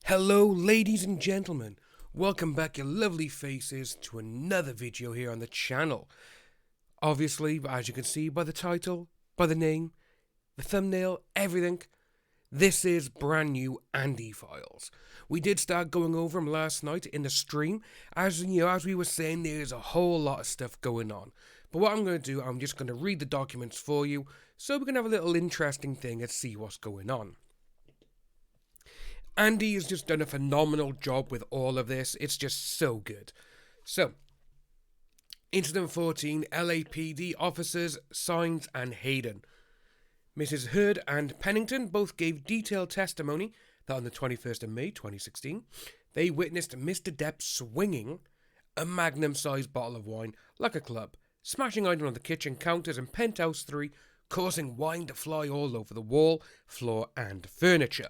Hello ladies and gentlemen, welcome back your lovely faces to another video here on the channel. Obviously, as you can see by the title, by the name, the thumbnail, everything, this is brand new Andy files. We did start going over them last night in the stream. As we were saying, there's a whole lot of stuff going on. But what I'm going to do, I'm just going to read the documents for you so we can have a little interesting thing and see what's going on. Andy has just done a phenomenal job with all of this. It's just so good. So, Incident 14, LAPD officers, Signs and Hayden. Mrs. Heard and Pennington both gave detailed testimony that on the 21st of May 2016, they witnessed Mr. Depp swinging a magnum-sized bottle of wine like a club, smashing items on the kitchen counters in Penthouse 3, causing wine to fly all over the wall, floor and furniture.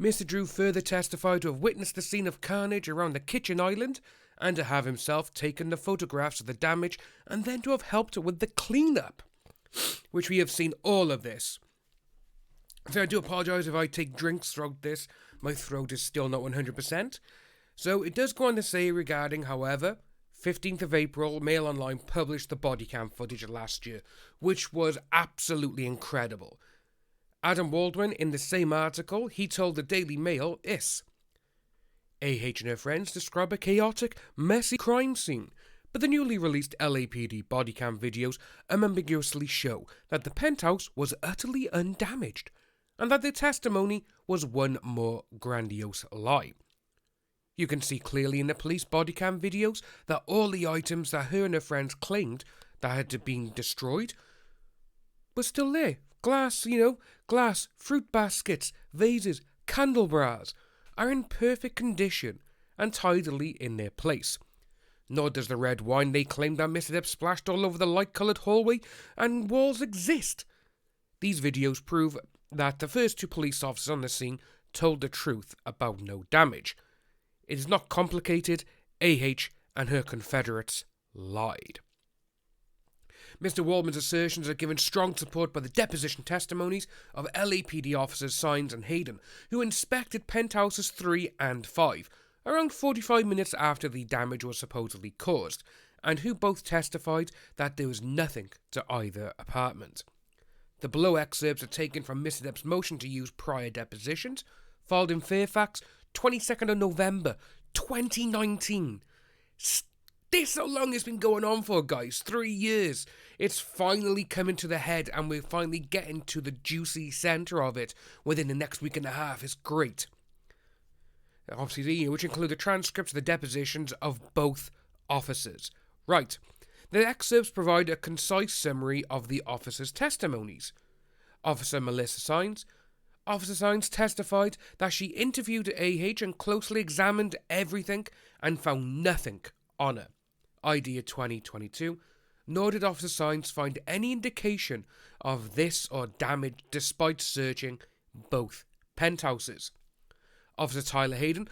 Mr. Drew further testified to have witnessed the scene of carnage around the kitchen island and to have himself taken the photographs of the damage and then to have helped with the cleanup, which we have seen all of this. So I do apologise if I take drinks throughout this. My throat is still not 100%. So it does go on to say regarding, however, 15th of April, Mail Online published the body cam footage last year, which was absolutely incredible. Adam Waldman, in the same article, he told the Daily Mail this. AH and her friends describe a chaotic, messy crime scene, but the newly released LAPD bodycam videos unambiguously show that the penthouse was utterly undamaged, and that their testimony was one more grandiose lie. You can see clearly in the police bodycam videos that all the items that her and her friends claimed that had been destroyed were still there. Glass, fruit baskets, vases, candelabras are in perfect condition and tidily in their place. Nor does the red wine they claim that Mr. Depp splashed all over the light-coloured hallway and walls exist. These videos prove that the first two police officers on the scene told the truth about no damage. It is not complicated. AH and her confederates lied. Mr. Waldman's assertions are given strong support by the deposition testimonies of LAPD officers Signs and Hayden, who inspected penthouses 3 and 5, around 45 minutes after the damage was supposedly caused, and who both testified that there was nothing to either apartment. The below excerpts are taken from Mr. Depp's motion to use prior depositions, filed in Fairfax, 22nd of November, 2019. This so long it's been going on for, guys. 3 years. It's finally coming to the head and we're finally getting to the juicy centre of it within the next week and a half. It's great. Obviously, which include the transcripts of the depositions of both officers. Right. The excerpts provide a concise summary of the officers' testimonies. Officer Melissa Signs. Officer Signs testified that she interviewed AH and closely examined everything and found nothing on her. Idea 2022, nor did Officer Signs find any indication of this or damage despite searching both penthouses. Officer Hayden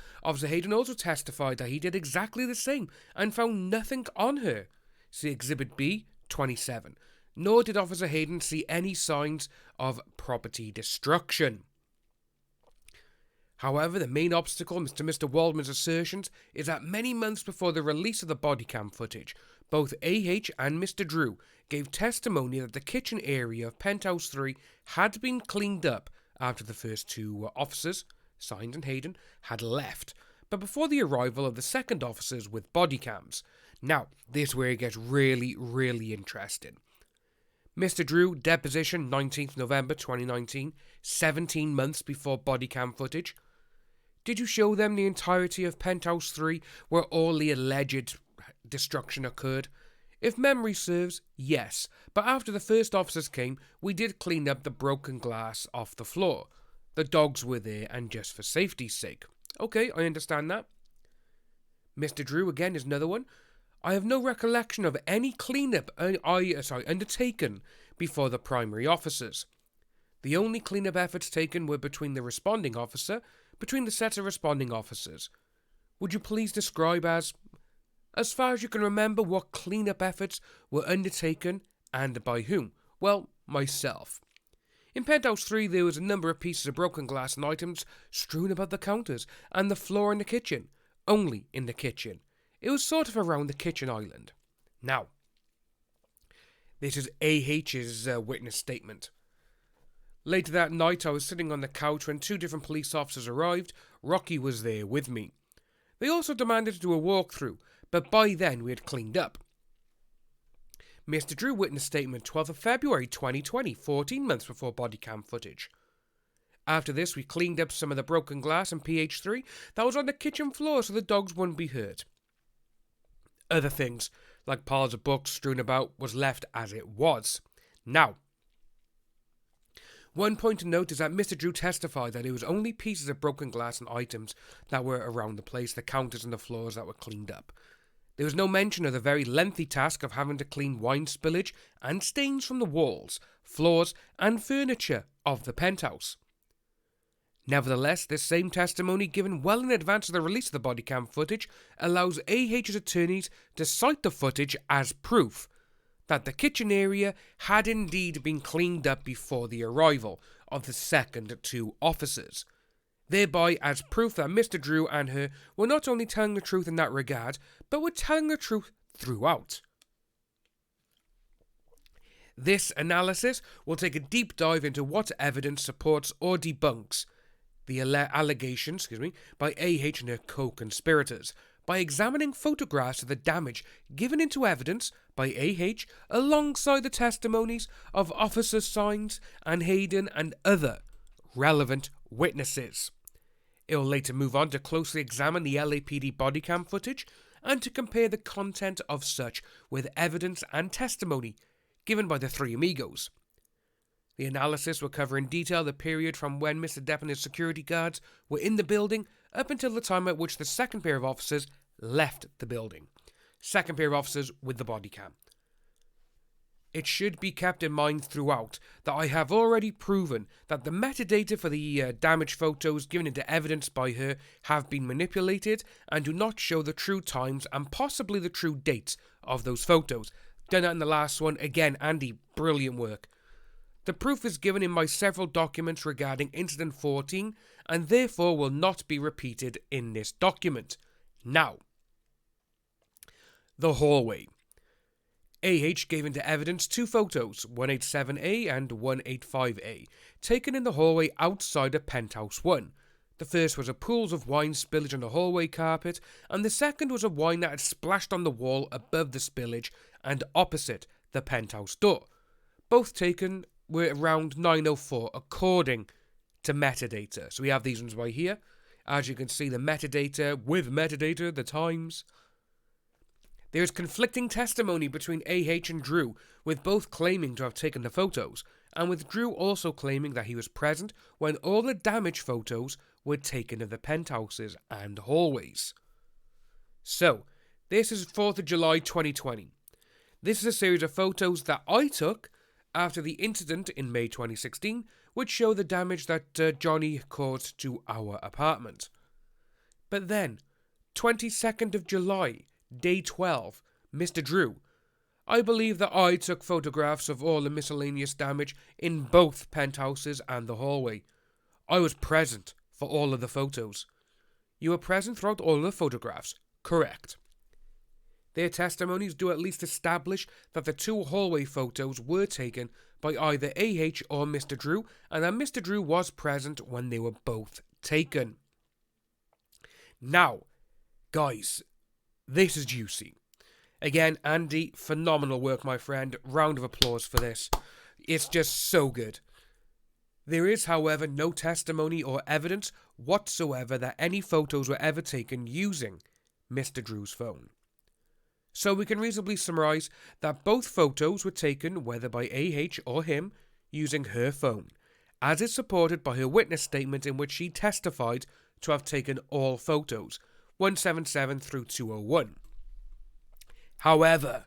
also testified that he did exactly the same and found nothing on her. See Exhibit B, 27. Nor did Officer Hayden see any signs of property destruction. However, the main obstacle to Mr. Waldman's assertions is that many months before the release of the bodycam footage, both AH and Mr. Drew gave testimony that the kitchen area of Penthouse 3 had been cleaned up after the first two officers, Signs and Hayden, had left, but before the arrival of the second officers with bodycams. Now, this is where it gets really, really interesting. Mr. Drew, deposition 19th November 2019, 17 months before bodycam footage. Did you show them the entirety of Penthouse 3 where all the alleged destruction occurred? If memory serves, yes, but after the first officers came, we did clean up the broken glass off the floor. The dogs were there and just for safety's sake. Okay, I understand that. Mr. Drew, again, is another one. I have no recollection of any cleanup undertaken before the primary officers. The only cleanup efforts taken were between the sets of responding officers. Would you please describe as far as you can remember, what cleanup efforts were undertaken and by whom? Well, myself. In Penthouse 3, there was a number of pieces of broken glass and items strewn about the counters and the floor in the kitchen. Only in the kitchen. It was sort of around the kitchen island. Now, this is AH's witness statement. Later that night, I was sitting on the couch when 2 different police officers arrived. Rocky was there with me. They also demanded to do a walkthrough, but by then we had cleaned up. Mr. Drew witness statement 12th of February 2020, 14 months before body cam footage. After this, we cleaned up some of the broken glass in PH3 that was on the kitchen floor so the dogs wouldn't be hurt. Other things, like piles of books strewn about, was left as it was. Now, one point to note is that Mr. Drew testified that it was only pieces of broken glass and items that were around the place, the counters and the floors that were cleaned up. There was no mention of the very lengthy task of having to clean wine spillage and stains from the walls, floors and furniture of the penthouse. Nevertheless, this same testimony, given well in advance of the release of the body cam footage, allows AH's attorneys to cite the footage as proof that the kitchen area had indeed been cleaned up before the arrival of the second 2 officers, thereby as proof that Mr. Drew and her were not only telling the truth in that regard, but were telling the truth throughout. This analysis will take a deep dive into what evidence supports or debunks the allegations by AH and her co-conspirators, by examining photographs of the damage given into evidence by AH alongside the testimonies of Officer Signs and Hayden and other relevant witnesses. It will later move on to closely examine the LAPD body cam footage and to compare the content of such with evidence and testimony given by the 3 amigos. The analysis will cover in detail the period from when Mr. Depp and his security guards were in the building up until the time at which the second pair of officers left the building. Second pair of officers with the body cam. It should be kept in mind throughout that I have already proven that the metadata for the damage photos given into evidence by her have been manipulated and do not show the true times and possibly the true dates of those photos. Done that in the last one. Again, Andy, brilliant work. The proof is given in my several documents regarding Incident 14 and therefore will not be repeated in this document. Now, the hallway. AH gave into evidence 2 photos, 187A and 185A, taken in the hallway outside of Penthouse 1. The first was a pools of wine spillage on the hallway carpet, and the second was a wine that had splashed on the wall above the spillage and opposite the penthouse door. Both taken were around 9:04 according to metadata. So we have these ones right here. As you can see, the metadata, with metadata, the times. There is conflicting testimony between AH and Drew, with both claiming to have taken the photos, and with Drew also claiming that he was present when all the damage photos were taken of the penthouses and hallways. So, this is 4th of July 2020. This is a series of photos that I took after the incident in May 2016, which show the damage that Johnny caused to our apartment. But then, 22nd of July, day 12, Mr. Drew. I believe that I took photographs of all the miscellaneous damage in both penthouses and the hallway. I was present for all of the photos. You were present throughout all of the photographs. Correct. Their testimonies do at least establish that the 2 hallway photos were taken by either AH or Mr. Drew, and that Mr. Drew was present when they were both taken. Now, guys, this is juicy. Again, Andy, phenomenal work, my friend. Round of applause for this. It's just so good. There is, however, no testimony or evidence whatsoever that any photos were ever taken using Mr. Drew's phone. So we can reasonably summarise that both photos were taken, whether by AH or him, using her phone, as is supported by her witness statement in which she testified to have taken all photos, 177 through 201. However,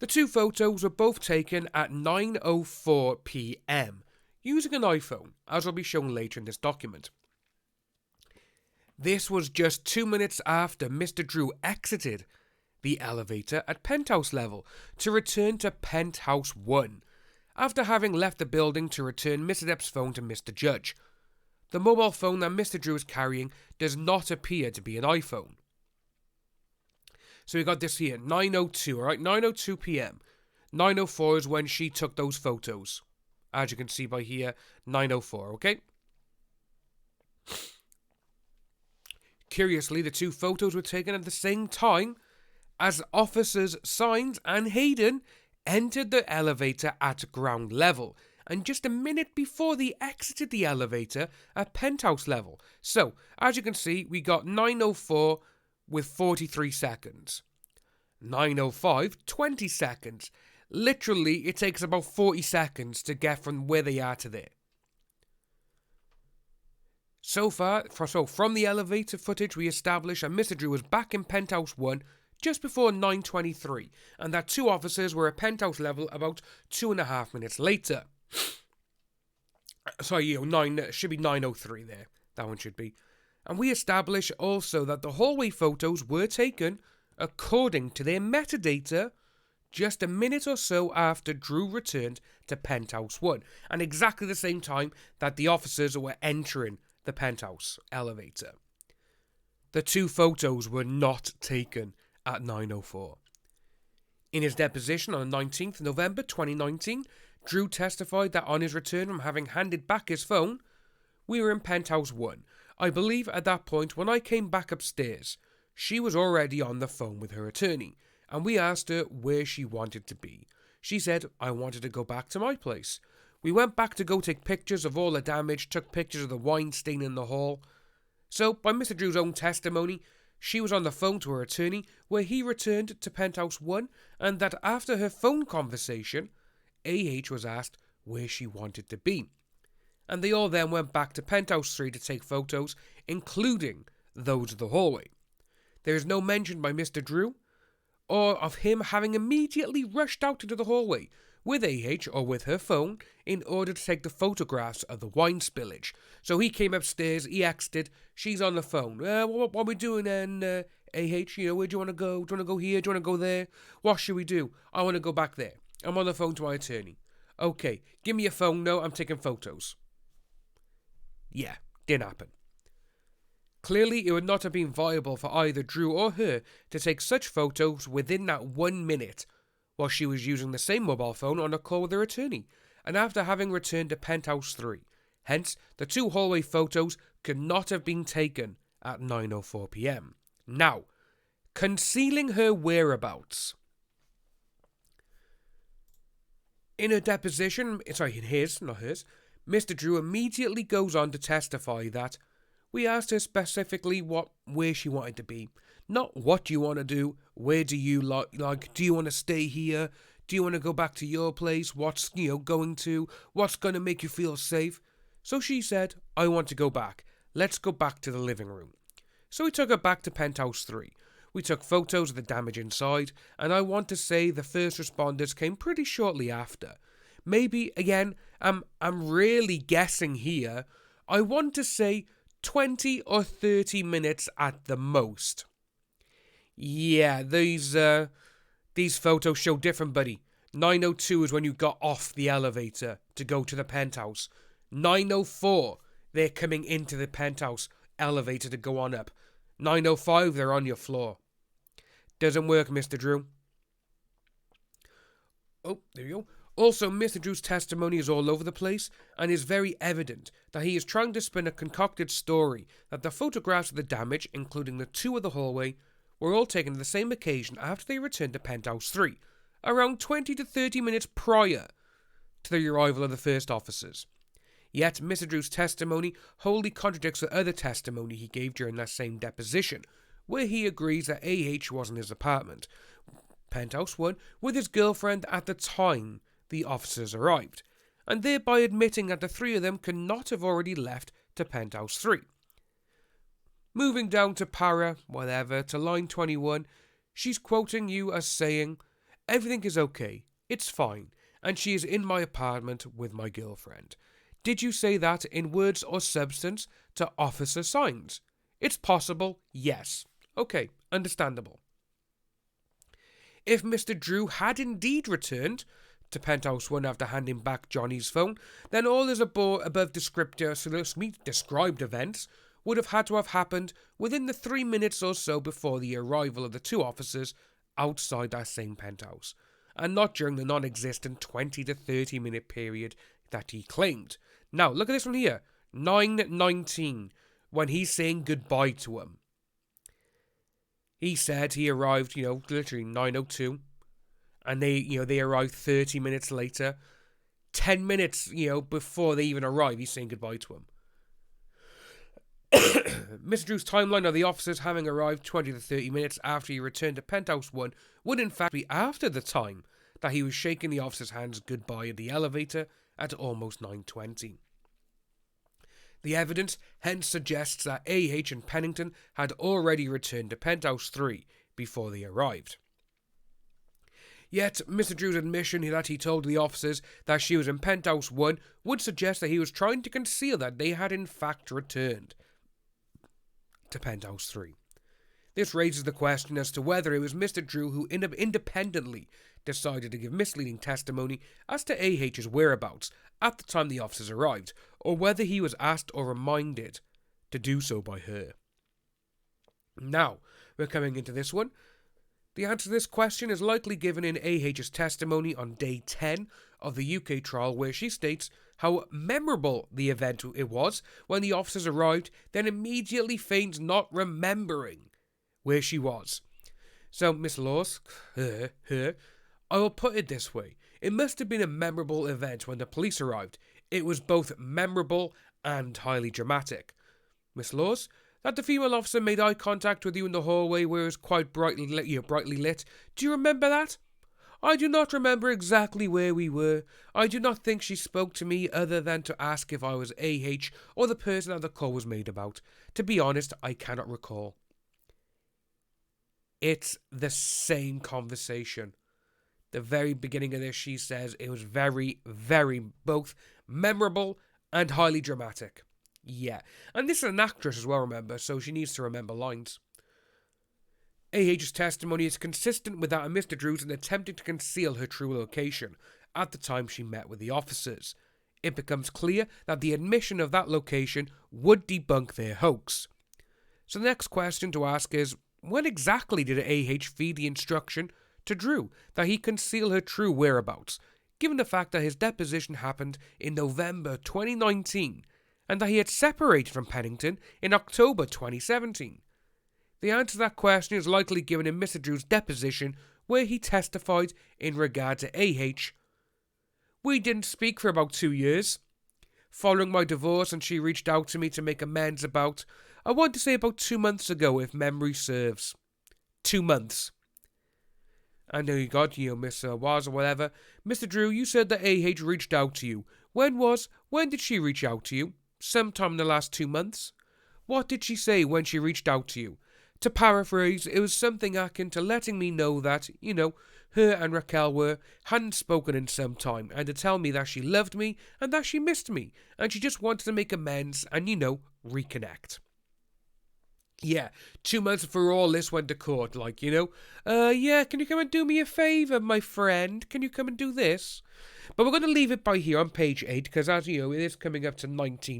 the 2 photos were both taken at 9:04 p.m, using an iPhone, as will be shown later in this document. This was just 2 minutes after Mr. Drew exited the elevator at penthouse level to return to penthouse 1, after having left the building to return Mr. Depp's phone to Mr. Judge. The mobile phone that Mr. Drew is carrying does not appear to be an iPhone. So we got this here, 9:02, alright, 9:02 p.m. 9:04 is when she took those photos. As you can see by here, 9:04, okay? Curiously, the two photos were taken at the same time as officers Saenz and Hayden entered the elevator at ground level, and just a minute before they exited the elevator at penthouse level. So, as you can see, we got 9:04 with 43 seconds. 9:05, 20 seconds. Literally, it takes about 40 seconds to get from where they are to there. So from the elevator footage, we establish that Mr. Drew was back in Penthouse 1 just before 9:23, and that two officers were at Penthouse level about 2.5 minutes later. Sorry, should be 9:03 there. That one should be. And we establish also that the hallway photos were taken, according to their metadata, just a minute or so after Drew returned to Penthouse 1, and exactly the same time that the officers were entering the penthouse elevator. The two photos were not taken at 9:04. In his deposition on the 19th November 2019, Drew testified that on his return from having handed back his phone, "We were in Penthouse 1. I believe at that point when I came back upstairs, she was already on the phone with her attorney, and we asked her where she wanted to be. She said, I wanted to go back to my place. We went back to go take pictures of all the damage, took pictures of the wine stain in the hall. So, by Mr. Drew's own testimony, she was on the phone to her attorney where he returned to Penthouse 1, and that after her phone conversation, AH was asked where she wanted to be. And they all then went back to Penthouse 3 to take photos, including those of the hallway. There is no mention by Mr. Drew or of him having immediately rushed out into the hallway with AH or with her phone in order to take the photographs of the wine spillage. So he came upstairs, he exited, she's on the phone. What are we doing then, AH? Where do you want to go? Do you want to go here? Do you want to go there? What should we do? I want to go back there. I'm on the phone to my attorney. Okay, give me your phone. No, I'm taking photos. Yeah, didn't happen. Clearly, it would not have been viable for either Drew or her to take such photos within that 1 minute while she was using the same mobile phone on a call with her attorney, and after having returned to Penthouse 3. Hence, the two hallway photos could not have been taken at 9:04 p.m. Now, concealing her whereabouts. In her deposition, in his, not hers, Mr. Drew immediately goes on to testify that we asked her specifically where she wanted to be. Not what do you want to do, where do you like, do you want to stay here, do you want to go back to your place, what's, going to, what's going to make you feel safe. So she said, I want to go back, let's go back to the living room. So we took her back to Penthouse 3. We took photos of the damage inside, and I want to say the first responders came pretty shortly after. Maybe, again, I'm really guessing here, I want to say 20 or 30 minutes at the most. Yeah, these photos show different, buddy. 9:02 is when you got off the elevator to go to the penthouse. 9:04, they're coming into the penthouse elevator to go on up. 9:05, they're on your floor. Doesn't work, Mr. Drew. Oh, there you go. Also, Mr. Drew's testimony is all over the place, and is very evident that he is trying to spin a concocted story that the photographs of the damage, including the two of the hallway, were all taken on the same occasion after they returned to Penthouse 3, around 20 to 30 minutes prior to the arrival of the first officers. Yet, Mr. Drew's testimony wholly contradicts the other testimony he gave during that same deposition, where he agrees that AH was in his apartment, Penthouse 1, with his girlfriend at the time the officers arrived, and thereby admitting that the three of them could not have already left to Penthouse 3. Moving down to to line 21, she's quoting you as saying, everything is okay, it's fine, and she is in my apartment with my girlfriend. Did you say that in words or substance to Officer Saenz? It's possible, yes. Okay, understandable. If Mr. Drew had indeed returned to Penthouse 1 after handing back Johnny's phone, then all his above described events would have had to have happened within the 3 minutes or so before the arrival of the two officers outside that same penthouse, and not during the non-existent 20 to 30 minute period that he claimed. Now, look at this one here. 9:19, when he's saying goodbye to him. He said he arrived, literally 9:02, and they arrived 30 minutes later. 10 minutes, before they even arrive, he's saying goodbye to him. Mr. Drew's timeline of the officers having arrived 20 to 30 minutes after he returned to Penthouse 1 would in fact be after the time that he was shaking the officers' hands goodbye in the elevator at almost 9:20. The evidence hence suggests that AH and Pennington had already returned to Penthouse 3 before they arrived. Yet, Mr. Drew's admission that he told the officers that she was in Penthouse 1 would suggest that he was trying to conceal that they had in fact returned to Penthouse 3. This raises the question as to whether it was Mr. Drew who independently decided to give misleading testimony as to AH's whereabouts at the time the officers arrived, or whether he was asked or reminded to do so by her. Now, we're coming into this one. The answer to this question is likely given in AH's testimony on day 10 of the UK trial, where she states how memorable the event it was when the officers arrived, then immediately feigns not remembering where she was. So, Miss Laws, I will put it this way. It must have been a memorable event when the police arrived. It was both memorable and highly dramatic. Miss Laws, that the female officer made eye contact with you in the hallway where it was quite brightly lit. Do you remember that? I do not remember exactly where we were. I do not think she spoke to me other than to ask if I was AH or the person that the call was made about. To be honest, I cannot recall. It's the same conversation. The very beginning of this, she says it was very, very both memorable and highly dramatic. Yeah, and this is an actress as well, remember, so she needs to remember lines. AH's testimony is consistent with that of Mr. Drew's in attempting to conceal her true location at the time she met with the officers. It becomes clear that the admission of that location would debunk their hoax. So the next question to ask is, when exactly did AH feed the instruction to Drew that he conceal her true whereabouts, given the fact that his deposition happened in November 2019 and that he had separated from Pennington in October 2017? The answer to that question is likely given in Mr. Drew's deposition, where he testified in regard to AH. We didn't speak for about 2 years. Following my divorce, and she reached out to me to make amends I want to say about 2 months ago, if memory serves. 2 months. And then you got, Miss Was or whatever. Mr. Drew, you said that AH reached out to you. When did she reach out to you? Sometime in the last 2 months. What did she say when she reached out to you? To paraphrase, it was something akin to letting me know that, her and Raquel hadn't spoken in some time, and to tell me that she loved me and that she missed me, and she just wanted to make amends and, reconnect. Yeah, 2 months before all this went to court, yeah, can you come and do me a favour, my friend? Can you come and do this? But we're going to leave it by here on page 8, because as it is coming up to 19.